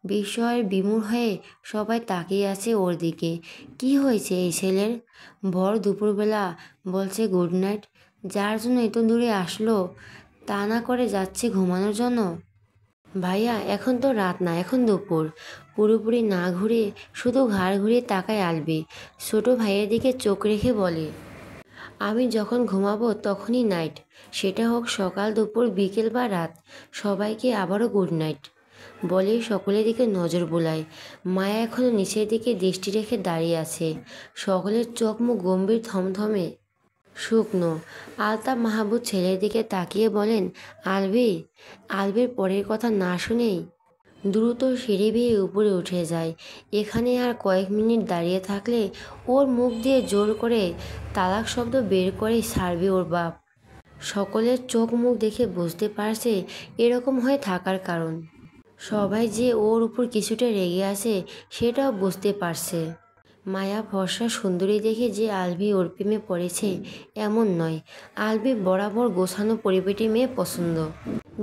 বিস্ময়ের বিমূঢ় হয়ে সবাই তাকিয়ে আছে ওর দিকে। কি হয়েছে এই ছেলের? ভর দুপুরবেলা বলছে গুড নাইট। যার জন্য এত দূরে আসলো, তা না করে যাচ্ছে ঘুমানোর জন্য। ভাইয়া, এখন তো রাত না, এখন দুপুর। পুরোপুরি না ঘুরে শুধু ঘাড় ঘুরিয়ে তাকায় আলবি। ছোট ভাইয়ের দিকে চোখ রেখে বলে, আমি যখন ঘুমাবো তখনই নাইট। সেটা হোক সকাল, দুপুর, বিকেল বা রাত। সবাইকে আবারও গুড নাইট বলেই সকলের দিকে নজর বুলায়। মায়া এখনো নিচের দিকে দৃষ্টি রেখে দাঁড়িয়ে আছে। সকলের চোখ মুখ গম্ভীর, থমথমে, শুকনো। আলতাফ মাহমুদ ছেলের দিকে তাকিয়ে বলেন, আলবি। আলবির পরের কথা না শুনেই দ্রুত সিঁড়ি বেয়ে উপরে উঠে যায়। এখানে আর কয়েক মিনিট দাঁড়িয়ে থাকলে ওর মুখ দিয়ে জোর করে তালাক শব্দ বের করে ছাড়বে ওর বাপ। সকলের চোখ মুখ দেখে বুঝতে পারছে এরকম হয়ে থাকার কারণ। সবাই যে ওর উপর কিছুটা রেগে আছে সেটাও বুঝতে পারছে। মায়া ফর্সা সুন্দরী দেখে যে আলবি ওর প্রেমে পড়েছে এমন নয়। আলবি বরাবর গোছানো পরিপাটি মেয়ে পছন্দ,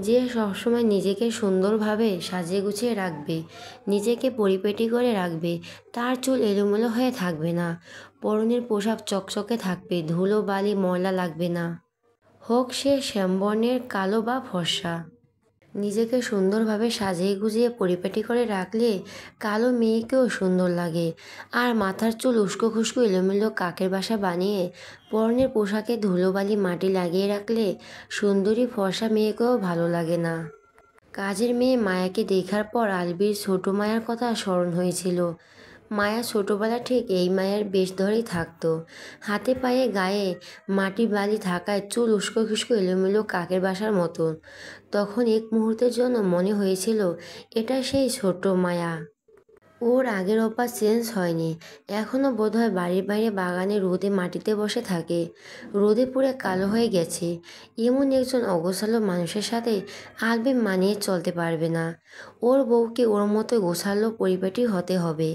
যে সবসময় নিজেকে সুন্দরভাবে সাজিয়ে গুছিয়ে রাখবে, নিজেকে পরিপাটি করে রাখবে। তার চুল এলোমেলো হয়ে থাকবে না, পরনের পোশাক চকচকে থাকবে, ধুলো বালি ময়লা লাগবে না। হোক সে শ্যামবর্ণের, কালো বা ফর্সা। নিজেকে সুন্দরভাবে সাজিয়ে গুজিয়ে পরিপাটি করে রাখলে কালো মেয়েকেও সুন্দর লাগে। আর মাথার চুল উস্কো খুস্কো এলোমেলো কাকের বাসা বানিয়ে পরনের পোশাকে ধুলোবালি মাটি লাগিয়ে রাখলে সুন্দরী ফর্সা মেয়েকেও ভালো লাগে না। কাজের মেয়ে মায়াকে দেখার পর আলবির ছোট মায়ার কথা স্মরণ হয়েছিল। মায়া ছোটবেলা ঠিক এই মায়ের বেশ ধরেই থাকতো। হাতে পায়ে গায়ে মাটি বালি থাকায় চুল উস্কো খুস্কো এলোমেলো কাকের বাসার মতন। তখন এক মুহূর্তের জন্য মনে হয়েছিল এটা সেই ছোট মায়া। ওর আগের অভ্যাস চেঞ্জ হয়নি। এখনও বোধহয় বাড়ির বাইরে বাগানে রোদে মাটিতে বসে থাকে। রোদে পুড়ে কালো হয়ে গেছে। এমন একজন অগোছালো মানুষের সাথে আলবি মানিয়ে চলতে পারবে না। ওর বউকে ওর মতো গোছালো পরিপাটি হতে হবে।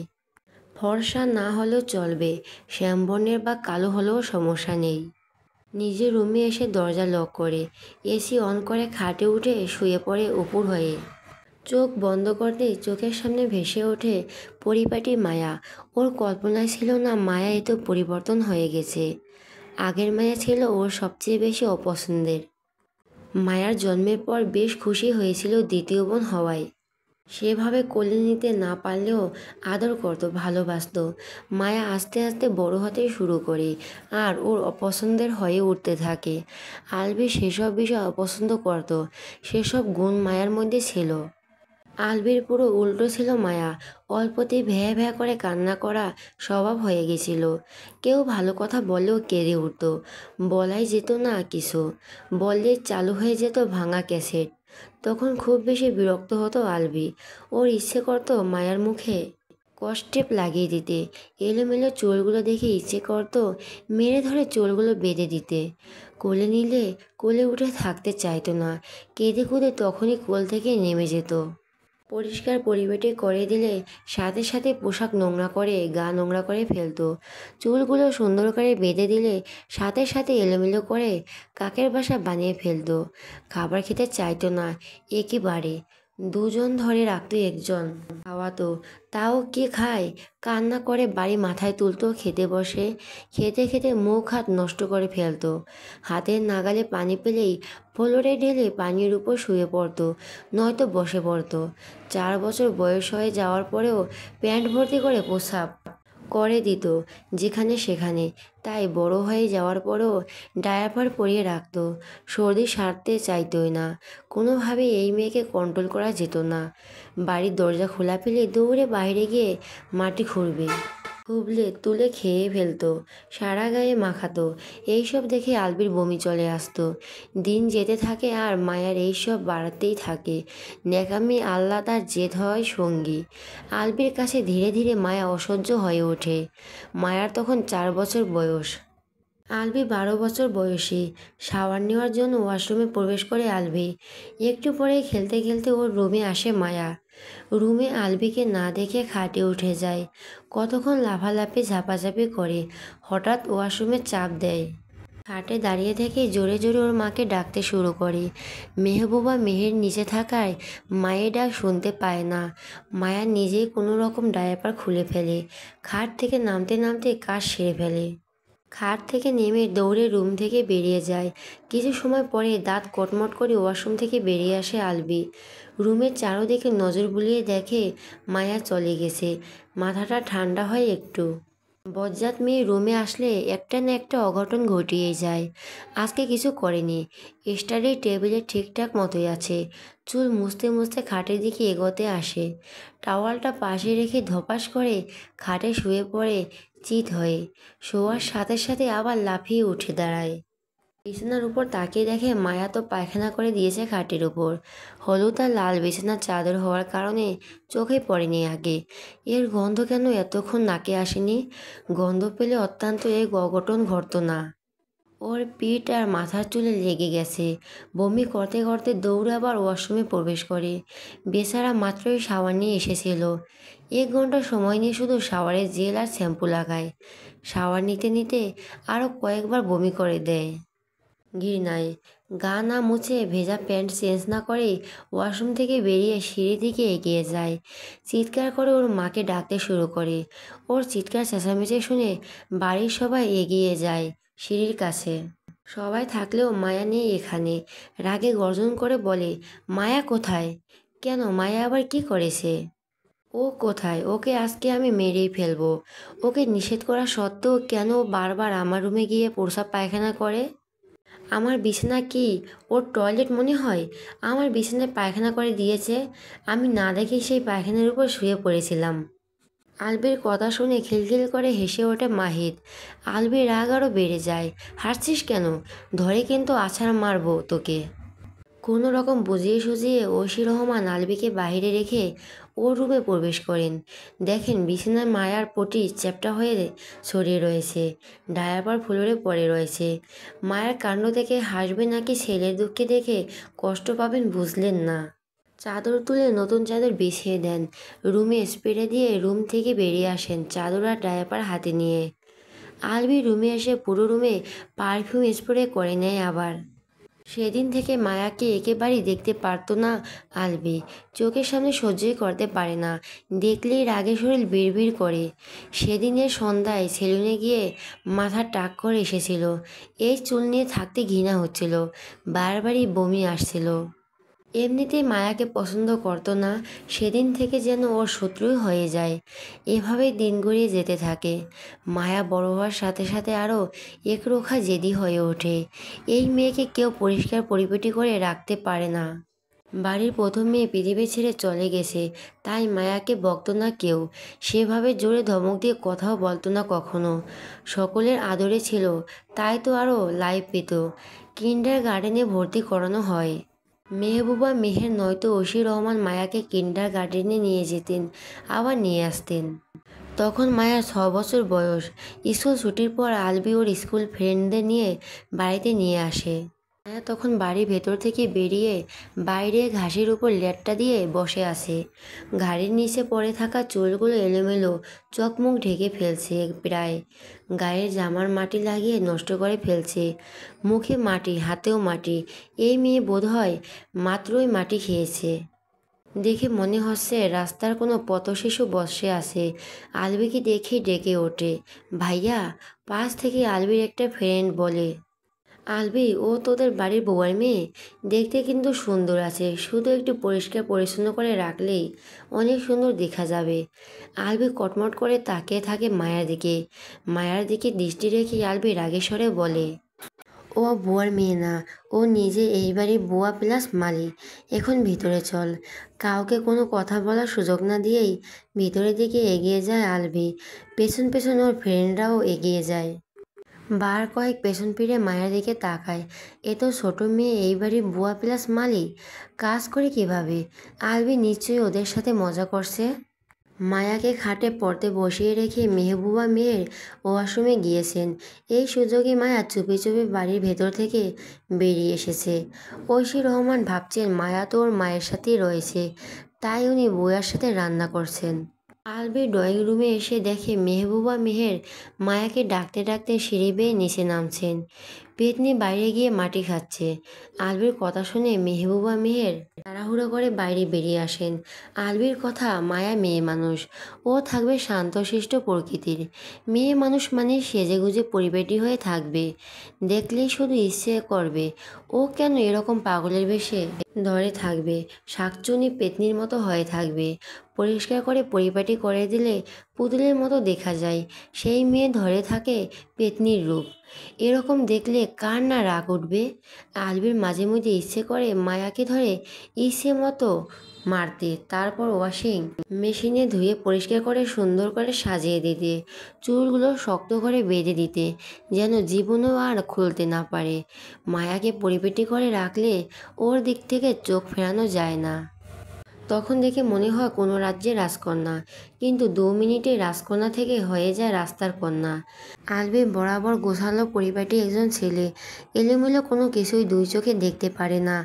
ফর্সা না হলেও চলবে, শ্যামবর্ণের বা কালো হলেও সমস্যা নেই। নিজের রুমে এসে দরজা লক করে এসি অন করে খাটে উঠে শুয়ে পড়ে উপুর হয়ে। চোখ বন্ধ করতেই চোখের সামনে ভেসে ওঠে পরিপাটি মায়া। ওর কল্পনায় ছিল না মায়া এত পরিবর্তন হয়ে গেছে। আগের মায়া ছিল ওর সবচেয়ে বেশি অপছন্দের। মায়ার জন্মের পর বেশ খুশি হয়েছিল দ্বিতীয় বোন হওয়ায়। সেভাবে কোলে নিতে না পারলেও আদর করত, ভালোবাসত। মায়া আস্তে আস্তে বড় হতে শুরু করে আর ওর অপছন্দের হয়ে উঠতে থাকে। আলবি সেসব বিষয় অপছন্দ করত, সেসব গুণ মায়ার মধ্যে ছিল। আলবির পুরো উল্টো ছিল মায়া। অল্পতেই ভ্যা ভ্যা করে কান্না করা স্বভাব হয়ে গেছিল। কেউ ভালো কথা বললেও কেঁদে উঠত। বলাই যেত না কিছু, বললে চালু হয়ে যেত ভাঙা ক্যাসেট। তখন খুব বেশি বিরক্ত হতো আলবি। ওর ইচ্ছে করতো মায়ার মুখে কষ্টেপ লাগিয়ে দিতে। এলোমেলো চুলগুলো দেখে ইচ্ছে করতো মেরে ধরে চুলগুলো বেঁধে দিতে। কোলে নিলে কোলে উঠে থাকতে চাইতো না। কেঁদে কুঁদে তখনই কোল থেকে নেমে যেত। পরিষ্কার পরিপাটি করে দিলে সাথে সাথে পোশাক নোংরা করে গা নোংরা করে ফেলতো। চুলগুলো সুন্দর করে বেঁধে দিলে সাথে সাথে এলোমেলো করে কাকের বাসা বানিয়ে ফেলতো। খাবার খেতে চাইতো না একেবারে। দুজন ধরে রাখতো একজন খাওয়াতো, তাও কি খায়, কান্না করে বাড়ি মাথায় তুলতো। খেতে বসে খেতে খেতে মুখ হাত নষ্ট করে ফেলতো। হাতের নাগালে পানি পেলেই ফ্লোরে ঢেলে পানির উপর শুয়ে পড়তো, নয়তো বসে পড়তো। 4 বছর বয়স হয়ে যাওয়ার পরেও প্যান্ট ভর্তি করে প্রস্রাব করে দিত যেখানে সেখানে। তাই বড় হয়ে যাওয়ার পরেও ডায়াপার পরিয়ে রাখতো। সর্দি সারতে চাইতোই না। কোনোভাবেই এই মেয়েকে কন্ট্রোল করা যেত না। বাড়ির দরজা খোলা পেলে দৌড়ে বাইরে গিয়ে মাটি খুঁড়বে, খুবলে তুলে খেয়ে ফেলতো, সারা গায়ে মাখাতো। এইসব দেখে আলবির বমি চলে আসতো। দিন যেতে থাকে আর মায়ার এইসব বাড়তেই থাকে। ন্যাকামি আল্লাহ তার জেদ হয় সঙ্গী। আলবির কাছে ধীরে ধীরে মায়া অসহ্য হয়ে ওঠে। মায়ার তখন 4 বছর বয়স। আলবি 12 বছর বয়সী। শাওয়ার নেওয়ার জন্য ওয়াশরুমে প্রবেশ করে আলবি। একটু পরেই খেলতে খেলতে ওর রুমে আসে মায়া। রুমে আলবিকে না দেখে খাটে উঠে যায়। কতক্ষণ লাফালাফি ঝাপাঝাপি করে, হঠাৎ ওয়াশরুমে চাপ দেয়। খাটে দাঁড়িয়ে থেকে জোরে জোরে ওর মাকে ডাকতে শুরু করে। মেহবুবা মেহের নিচে থাকায় মায়ের ডাক শুনতে পায় না। মায়া নিজেই কোনো রকম ডায়াপার খুলে ফেলে। খাট থেকে নামতে নামতে কাজ সেরে ফেলে। খাট থেকে নেমে দৌড়ে রুম থেকে বেরিয়ে যায়। কিছু সময় পরে দাঁত কটমট করে ওয়াশরুম থেকে বেরিয়ে আসে আলবি। রুমের চারদিকে নজর বুলিয়ে দেখে মায়া চলে গেছে। মাথাটা ঠান্ডা হয় একটু। বজ্জাত মেয়ে রুমে আসলে একটা না একটা অঘটন ঘটিয়ে যায়। আজকে কিছু করেনি। স্টাডি টেবিলে ঠিকঠাক মতোই আছে। চুল মুছতে মুছতে খাটের দিকে এগোতে আসে। টাওয়ালটা পাশে রেখে ধপাস করে খাটে শুয়ে পড়ে চিত হয়ে। শোয়ার সাথে সাথে আবার লাফিয়ে উঠে দাঁড়ায়। বিছানার উপর তাকিয়ে দেখে মায়া তো পায়খানা করে দিয়েছে খাটের উপর। হলুদ আর লাল বিছানার চাদর হওয়ার কারণে চোখে পড়েনি আগে। এর গন্ধ কেন এতক্ষণ নাকে আসেনি? গন্ধ পেলে অত্যন্ত এই অঘটন ঘটতো না। ওর পিঠ আর মাথার চুলে লেগে গেছে। বমি করতে করতে দৌড়ে আবার ওয়াশরুমে প্রবেশ করে। বেচারা মাত্রই শাওয়ার নিয়ে এসেছিল। 1 ঘন্টা সময় নিয়ে শুধু শাওয়ারে জেল আর শ্যাম্পু লাগায়। শাওয়ার নিতে নিতে আরও কয়েকবার বমি করে দেয়। ঘৃণায় গা না মুছে ভেজা প্যান্ট চেঞ্জ না করে ওয়াশরুম থেকে বেরিয়ে সিঁড়ির দিকে এগিয়ে যায়। চিৎকার করে ওর মাকে ডাকতে শুরু করে। ওর চিৎকার চেঁচামেচি শুনে বাড়ির সবাই এগিয়ে যায় সিঁড়ির কাছে। সবাই থাকলেও মায়া নেই এখানে। রাগে গর্জন করে বলে, মায়া কোথায়? কেন, মায়া আবার কি করেছে? ও কোথায়? ওকে আজকে আমি মেরেই ফেলবো। ওকে নিষেধ করা সত্ত্বেও কেন ও বারবার আমার রুমে গিয়ে প্রস্রাব পায়খানা করে? আমার বিছানা কি ওর টয়লেট মনে হয়? আমার বিছানায় পায়খানা করে দিয়েছে। আমি না দেখে সেই পায়খানার উপর শুয়ে পড়েছিলাম। আলবির কথা শুনে খিলখিল করে হেসে ওঠে মাহিদ। আলবির রাগ আরও বেড়ে যায়। হাসছিস কেন? ধরে কিন্তু আছাড় মারবো তোকে। কোনো রকম বুঝিয়ে সুঝিয়ে ঐশী রহমান আলবিকে বাইরে রেখে ওর রুমে প্রবেশ করেন। দেখেন বিছানায় মায়ার পটি চ্যাপ্টা হয়ে ছড়িয়ে রয়েছে। ডায়াপার ফ্লোরে পড়ে রয়েছে। মায়ের কাণ্ড দেখে হাসবে নাকি ছেলের দুঃখে দেখে কষ্ট পাবেন বুঝলেন না। চাদর তুলে নতুন চাদর বিছিয়ে দেন। রুমে স্প্রে দিয়ে রুম থেকে বেরিয়ে আসেন চাদর আর ডায়াপার হাতে নিয়ে। আলবি রুমে এসে পুরো রুমে পারফিউম স্প্রে করে নেয় আবার। সেদিন থেকে মায়াকে একেবারেই দেখতে পারতো না আলবি। চোখের সামনে সহ্যই করতে পারে না। দেখলেই রাগে শরীর বিড়বিড় করে। সেদিনের সন্ধ্যায় সেলুনে গিয়ে মাথা টাক করে এসেছিল। এই চুল নিয়ে থাকতে ঘৃণা হচ্ছিল। বারবারই বমি আসছিল। এমনিতেই মায়াকে পছন্দ করতো না। সেদিন থেকে যেন ওর শত্রুই হয়ে যায়। এভাবেই দিন গড়িয়ে যেতে থাকে। মায়া বড় হওয়ার সাথে সাথে আরও একরোখা জেদি হয়ে ওঠে। এই মেয়েকে কেউ পরিষ্কার পরিপাটি করে রাখতে পারে না। বাড়ির প্রথম মেয়ে পৃথিবী ছেড়ে চলে গেছে, তাই মায়াকে বকতো না কেউ। সেভাবে জোরে ধমক দিয়ে কথাও বলতো না কখনো। সকলের আদরে ছিল, তাই তো আরও লাইফ পেত। কিন্ডার গার্ডেনে ভর্তি করানো হয়। মেহবুবা মেহের নয়তো ঐশী রহমান মায়াকে কিন্ডার গার্ডেনে নিয়ে যেতেন, আবার নিয়ে আসতেন। তখন মায়ার 6 বছর বয়স। স্কুল ছুটির পর আলবি ওর স্কুল ফ্রেন্ডদের নিয়ে বাড়িতে নিয়ে আসে। মায়া তখন বাড়ির ভেতর থেকে বেরিয়ে বাইরে ঘাসের উপর লেটটা দিয়ে বসে আছে। ঘাড়ির নিচে পড়ে থাকা চুলগুলো এলোমেলো, চোখ মুখ ঢেকে ফেলছে প্রায়। গায়ের জামার মাটি লাগিয়ে নষ্ট করে ফেলছে। মুখে মাটি, হাতেও মাটি। এই মেয়ে বোধহয় মাত্রই মাটি খেয়েছে। দেখে মনে হচ্ছে রাস্তার কোনো পথশিশু বসে আছে। আলবিকে দেখে ডেকে ওঠে, ভাইয়া। পাশ থেকে আলবির একটা ফ্রেন্ড বলে, আলবি, ও তোদের বাড়ির বউয়ের মেয়ে। দেখতে কিন্তু সুন্দর আছে, শুধু একটু পরিষ্কার পরিচ্ছন্ন করে রাখলেই অনেক সুন্দর দেখা যাবে। আলবি কটমট করে তাকিয়ে থাকে মায়ার দিকে। মায়ার দিকে দৃষ্টি রেখে আলবি রাগের স্বরে বলে, ও বুয়ার মেয়ে না, ও নিজে এই বাড়ির বুয়া প্লাস মালিক। এখন ভিতরে চল। কাউকে কোনো কথা বলার সুযোগ না দিয়েই ভিতরের দিকে এগিয়ে যায় আলবি। পেছন পেছন ওর ফ্রেন্ডরাও এগিয়ে যায়। বার কয়েক পেছন ফিরে মায়ের দিকে তাকায়। এ তো ছোট মেয়ে এই বাড়ির বুয়া প্লাস মালিক। কাজ করে কিভাবে? আলবি নিশ্চয়ই ওদের সাথে মজা করছে। মায়াকে খাটে পড়তে বসিয়ে রেখে মেহবুবা মেয়ের ওয়াশরুমে গিয়েছেন। এই সুযোগে মায়া চুপি চুপি বাড়ির ভেতর থেকে বেরিয়ে এসেছে। ঐশী রহমান ভাবছেন মায়া তো ওর মায়ের সাথেই রয়েছে, তাই উনি বউয়ার সাথে রান্না করছেন। আলবি ড্রয়িং রুমে এসে দেখে মেহবুবা মেহের মায়াকে ডাকতে ডাকতে সিঁড়ি বেয়ে নিচে নামছেন। পেতনি বাইরে গিয়ে মাটি খাচ্ছে। আলবির কথা শুনে মেহবুবা মেহের তাড়াহুড়ো করে বাইরে বেরিয়ে আসেন। আলবির কথা, মায়া মেয়ে মানুষ, ও থাকবে শান্তশিষ্ট প্রকৃতির। মেয়ে মানুষ মানে সেজেগুজে পরিপাটি হয়ে থাকবে, দেখলেই শুধু ইচ্ছে করবে ও কেন এরকম পাগলের বেশে ধরে থাকবে, শাকচুনি পেতনির মতো হয়ে থাকবে। পরিষ্কার করে পরিপাটি করে দিলে পুতুলের মতো দেখা যায়। সেই মেয়ে ধরে থাকে পেতনির রূপ। এরকম দেখলে কার না রাগ উঠবে। আলবির মাঝে মধ্যে ইচ্ছে করে মায়াকে ধরে ইচ্ছে মতো মারতে, তারপর ওয়াশিং মেশিনে ধুয়ে পরিষ্কার করে সুন্দর করে সাজিয়ে দিতে, চুলগুলো শক্ত করে বেঁধে দিতে, যেন জীবনও আর খুলতে না পারে। মায়াকে পরিপাটি করে রাখলে ওর দিক থেকে চোখ ফেরানো যায় না। তখন দেখে মনে হয় কোনো রাজ্যের রাজকন্যা, কিন্তু 2 মিনিটে রাজকন্যা থেকে হয়ে যায় রাস্তার কন্যা। আলবি বরাবর গোছালো পরিপাটি একজন ছেলে, এলোমেলো কোনো কিছুই দুই চোখে দেখতে পারে না।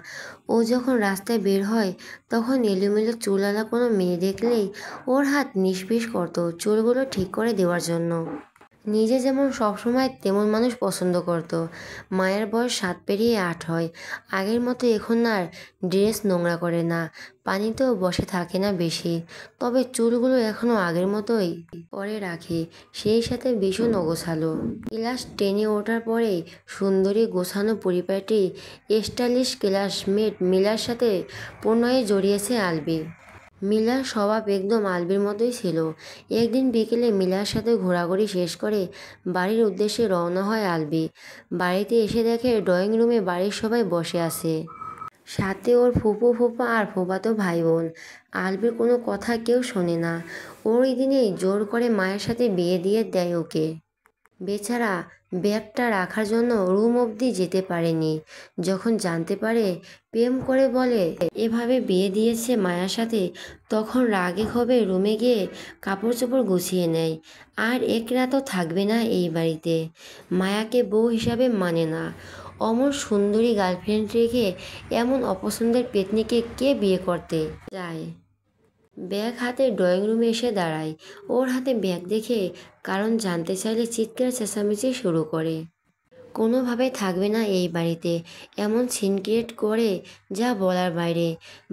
ও যখন রাস্তায় বের হয় তখন এলোমেলো চুলওয়ালা কোনো মেয়ে দেখলেই ওর হাত নিষ্পিস করত চুলগুলো ঠিক করে দেওয়ার জন্য। নিজে যেমন সবসময় তেমন মানুষ পছন্দ করত। মায়ের বয়স 7 পেরিয়ে 8 হয়। আগের মতো এখন আর ড্রেস নোংরা করে না, পানিতেও বসে থাকে না বেশি। তবে চুলগুলো এখনও আগের মতোই করে রাখে, সেই সাথে ভীষণ অগোছালো। ক্লাস 10-এ ওঠার পরেই সুন্দরী গোছানো পরিপাটি স্টাইলিশ ক্লাসমেট মিলার সাথে প্রণয়ে জড়িয়েছে আলবি। মিলার স্বভাব একদম আলবির মতোই ছিল। একদিন বিকেলে মিলার সাথে ঘোরাঘুরি শেষ করে বাড়ির উদ্দেশ্যে রওনা হয় আলবি। বাড়িতে এসে দেখে ড্রয়িং রুমে বাড়ির সবাই বসে আছে, সাথে ওর ফুপু ফুপা আর ফুফাতো ভাই বোন। আলবির কোনো কথা কেউ শোনে না। ওই দিনেই জোর করে মায়ের সাথে বিয়ে দিয়ে দেয় ওকে। বেচারা ব্যাগটা রাখার জন্য রুম অবধি যেতে পারেনি। যখন জানতে পারে প্রেম করে বলে এভাবে বিয়ে দিয়েছে মায়ার সাথে, তখন রাগে ক্ষোভে রুমে গিয়ে কাপড় চোপড় গুছিয়ে নেয়। আর এক রাতও থাকবে না এই বাড়িতে। মায়াকে বউ হিসাবে মানে না। অমর সুন্দরী গার্লফ্রেন্ড রেখে এমন অপছন্দের পেতনিকে কে বিয়ে করতে চায়। ব্যাগ হাতে ড্রয়িং রুমে এসে দাঁড়ায়। ওর হাতে ব্যাগ দেখে কারণ জানতে চাইলে চিৎকার চেঁচামেচি শুরু করে। কোনোভাবে থাকবে না এই বাড়িতে, এমন সিন ক্রিয়েট করে যা বলার বাইরে।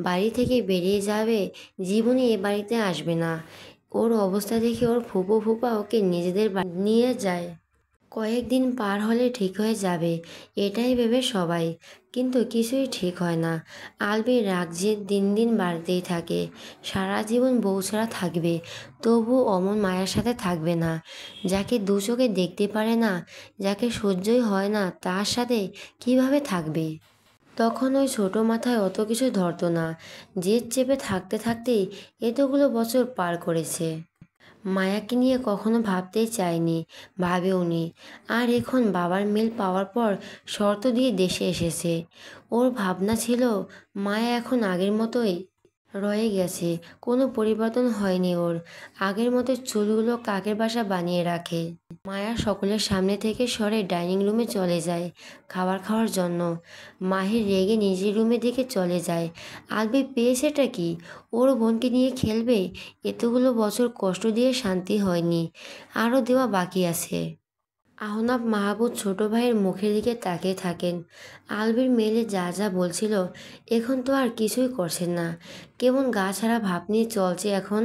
বাড়ি থেকে বেরিয়ে যাবে, জীবনে এ বাড়িতে আসবে না। ওর অবস্থা দেখে ওর ফুপো ফুপা ওকে নিজেদের বাড়ি নিয়ে যায়। কয়েকদিন পার হলে ঠিক হয়ে যাবে এটাই ভেবে সবাই, কিন্তু কিছুই ঠিক হয় না। আলবির রাগ যে দিন দিন বাড়তেই থাকে। সারা জীবন বউ ছাড়া থাকবে, তবু অমন মায়ের সাথে থাকবে না। যাকে দু চোখে দেখতে পারে না, যাকে সহ্যই হয় না, তার সাথে কিভাবে থাকবে। তখন ওই ছোট মাথায় অত কিছু ধরতো না। জেদ চেপে থাকতে থাকতেই এতগুলো বছর পার করেছে। মায়াকে নিয়ে কখনো ভাবতেই চায়নি, ভাবেওনি। আর এখন বাবার মেল পাওয়ার পর শর্ত দিয়ে দেশে এসেছে। ওর ভাবনা ছিল মায়া এখন আগের মতোই রয়ে গেছে, কোনো পরিবর্তন হয়নি ওর। আগের মতো চুলগুলো কাকের বাসা বানিয়ে রাখে। মায়া সকলের সামনে থেকে সরে ডাইনিং রুমে চলে যায় খাবার খাওয়ার জন্য। মাহির রেগে নিজের রুমের দিকে চলে যায়। আলবি পেয়েছেটা কি? ওর বোনকে নিয়ে খেলবে? এতগুলো বছর কষ্ট দিয়ে শান্তি হয়নি, আরও দেওয়া বাকি আছে। আহনাব মাহবুব ছোট ভাইয়ের মুখের দিকে তাকিয়ে থাকেন। আলবির মেলে যা যা বলছিল এখন তো আর কিছুই করছেন না, কেমন গা ছাড়া ভাব নিয়ে চলছে এখন।